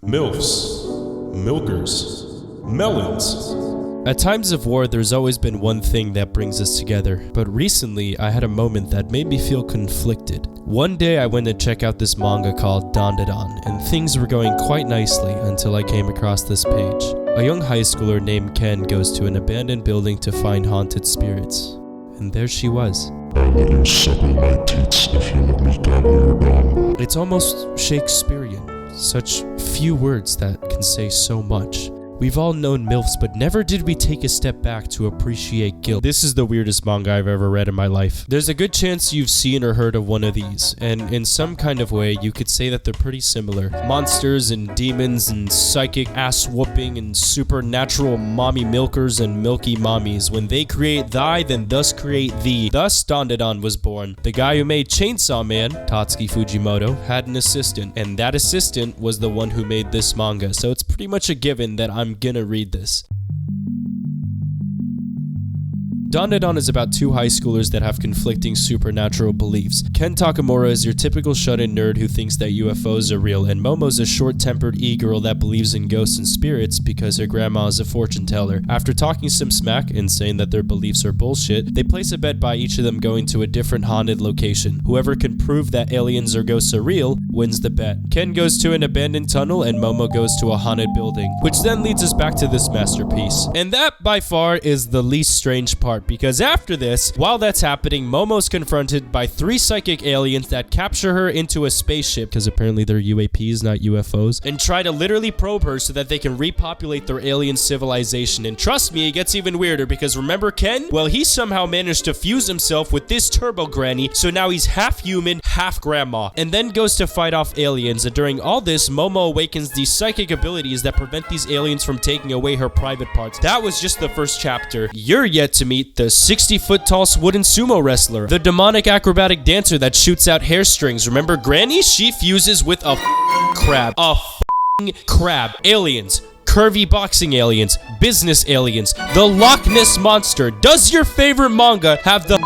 MILFs, milkers, melons. At times of war, there's always been one thing that brings us together, but recently I had a moment that made me feel conflicted. One day I went to check out this manga called Dandadan, and things were going quite nicely until I came across this page. A young high schooler named Ken goes to an abandoned building to find haunted spirits. And there she was. I'll let you suckle my tits if you let me gobble your dong. It's almost Shakespearean. Such few words that can say so much. We've all known MILFs, but never did we take a step back to appreciate guilt. This is the weirdest manga I've ever read in my life. There's a good chance you've seen or heard of one of these, and in some kind of way, you could say that they're pretty similar. Monsters and demons and psychic ass-whooping and supernatural mommy milkers and milky mommies. When they create thy, then thus create thee. Thus, Dandadan was born. The guy who made Chainsaw Man, Tatsuki Fujimoto, had an assistant, and that assistant was the one who made this manga, so it's pretty much a given that I'm gonna read this. Dandadan is about two high schoolers that have conflicting supernatural beliefs. Ken Takamura is your typical shut-in nerd who thinks that UFOs are real, and Momo's a short-tempered e-girl that believes in ghosts and spirits because her grandma is a fortune teller. After talking some smack and saying that their beliefs are bullshit, they place a bet by each of them going to a different haunted location. Whoever can prove that aliens or ghosts are real wins the bet. Ken goes to an abandoned tunnel and Momo goes to a haunted building, which then leads us back to this masterpiece. And that by far is the least strange part, because after this, while that's happening, Momo's confronted by three psychic aliens that capture her into a spaceship, because apparently they're UAPs, not UFOs, and try to literally probe her so that they can repopulate their alien civilization. And trust me, it gets even weirder, because remember Ken? Well, he somehow managed to fuse himself with this turbo granny, so now he's half human, half grandma, and then goes to fight off aliens. And during all this, Momo awakens these psychic abilities that prevent these aliens from taking away her private parts. That was just the first chapter. You're yet to meet the 60-foot-tall wooden sumo wrestler, the demonic acrobatic dancer that shoots out hair strings. Remember Granny? She fuses with a crab. A crab. Aliens. Curvy boxing aliens. Business aliens. The Loch Ness Monster. Does your favorite manga have the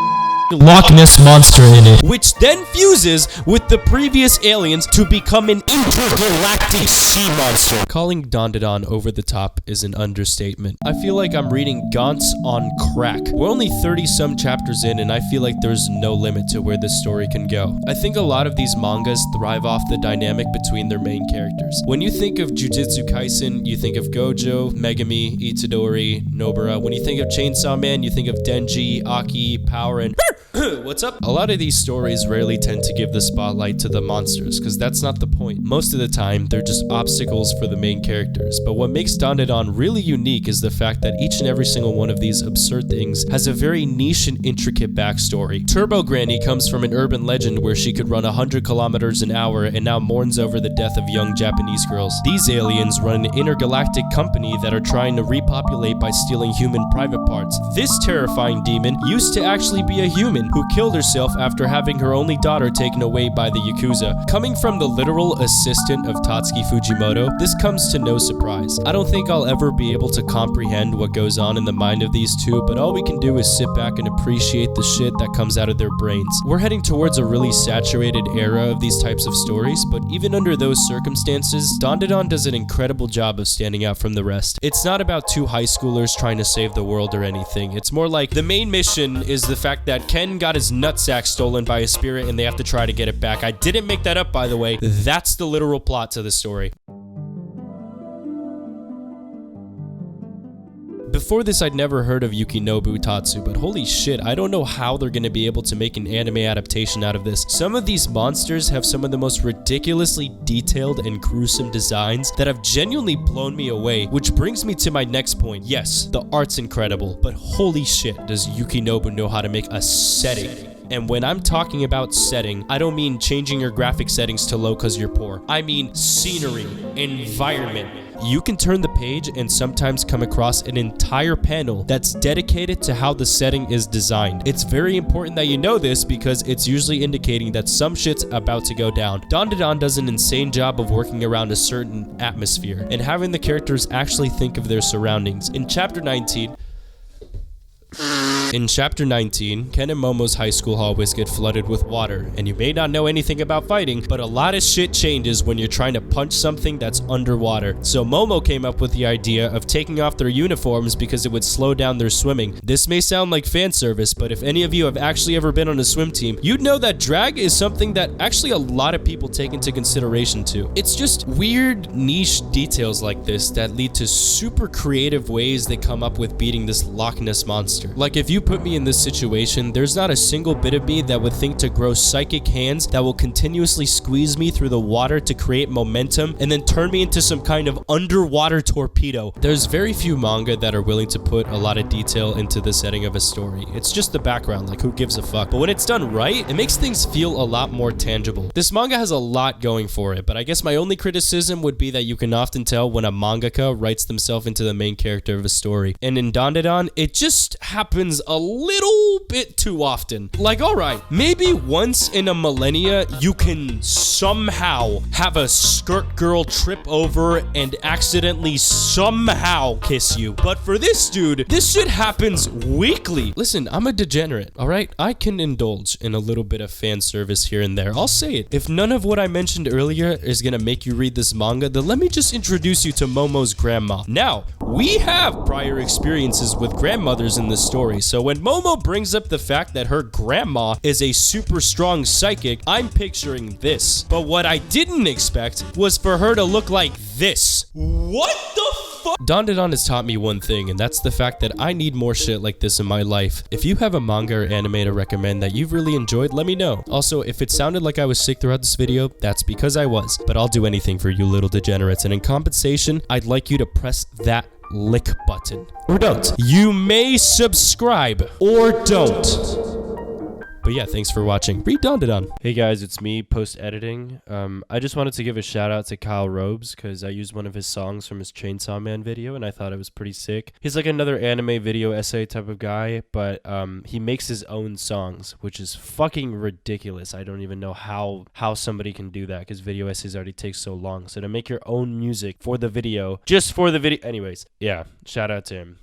Loch Ness Monster in it? Which then fuses with the previous aliens to become an intergalactic sea monster. Calling Dandadan over the top is an understatement. I feel like I'm reading Gantz on crack. We're only 30-some chapters in, and I feel like there's no limit to where this story can go. I think a lot of these mangas thrive off the dynamic between their main characters. When you think of Jujutsu Kaisen, you think of Gojo, Megami, Itadori, Nobara. When you think of Chainsaw Man, you think of Denji, Aki, Power, and what's up? A lot of these stories rarely tend to give the spotlight to the monsters, because that's not the point. Most of the time, they're just obstacles for the main characters. But what makes Dandadan really unique is the fact that each and every single one of these absurd things has a very niche and intricate backstory. Turbo Granny comes from an urban legend where she could run 100 kilometers an hour and now mourns over the death of young Japanese girls. These aliens run an intergalactic company that are trying to repopulate by stealing human private parts. This terrifying demon used to actually be a human who killed herself after having her only daughter taken away by the Yakuza. Coming from the literal assistant of Tatsuki Fujimoto, this comes to no surprise. I don't think I'll ever be able to comprehend what goes on in the mind of these two, but all we can do is sit back and appreciate the shit that comes out of their brains. We're heading towards a really saturated era of these types of stories, but even under those circumstances, Dandadan does an incredible job of standing out from the rest. It's not about two high schoolers trying to save the world or anything. It's more like the main mission is the fact that Ken got his nutsack stolen by a spirit and they have to try to get it back. I didn't make that up, by the way. That's the literal plot to the story. Before this, I'd never heard of Yukinobu Tatsu, but holy shit, I don't know how they're gonna be able to make an anime adaptation out of this. Some of these monsters have some of the most ridiculously detailed and gruesome designs that have genuinely blown me away, which brings me to my next point. Yes, the art's incredible, but holy shit, does Yukinobu know how to make a setting. And when I'm talking about setting, I don't mean changing your graphic settings to low because you're poor. I mean scenery, environment. You can turn the page and sometimes come across an entire panel that's dedicated to how the setting is designed. It's very important that you know this because it's usually indicating that some shit's about to go down. Dandadan does an insane job of working around a certain atmosphere and having the characters actually think of their surroundings. In chapter 19, In chapter 19, Ken and Momo's high school hallways get flooded with water, and you may not know anything about fighting, but a lot of shit changes when you're trying to punch something that's underwater. So Momo came up with the idea of taking off their uniforms because it would slow down their swimming. This may sound like fan service, but if any of you have actually ever been on a swim team, you'd know that drag is something that actually a lot of people take into consideration too. It's just weird niche details like this that lead to super creative ways they come up with beating this Loch Ness monster. Like, if you put me in this situation, there's not a single bit of me that would think to grow psychic hands that will continuously squeeze me through the water to create momentum and then turn me into some kind of underwater torpedo. There's very few manga that are willing to put a lot of detail into the setting of a story. It's just the background, like who gives a fuck. But when it's done right, it makes things feel a lot more tangible. This manga has a lot going for it, but I guess my only criticism would be that you can often tell when a mangaka writes themselves into the main character of a story. And in Dandadan, it just happens a little bit too often. Like, alright, maybe once in a millennia, you can somehow have a skirt girl trip over and accidentally somehow kiss you. But for this dude, this shit happens weekly. Listen, I'm a degenerate, alright? I can indulge in a little bit of fan service here and there. I'll say it. If none of what I mentioned earlier is gonna make you read this manga, then let me just introduce you to Momo's grandma. Now, we have prior experiences with grandmothers in this story, so when Momo brings up the fact that her grandma is a super strong psychic, I'm picturing this. But what I didn't expect was for her to look like this. What the fuck? Dandadan has taught me one thing, and that's the fact that I need more shit like this in my life. If you have a manga or anime to recommend that you've really enjoyed, let me know. Also, if it sounded like I was sick throughout this video, that's because I was. But I'll do anything for you little degenerates, and in compensation, I'd like you to press that lick button. Or don't. You may subscribe, or don't. But yeah, thanks for watching. Read Dandadan. Hey guys, it's me, post-editing. I just wanted to give a shout out to Kyle Robes because I used one of his songs from his Chainsaw Man video and I thought it was pretty sick. He's like another anime video essay type of guy, but he makes his own songs, which is fucking ridiculous. I don't even know how somebody can do that because video essays already take so long. So to make your own music for the video, just for the video. Anyways, yeah, shout out to him.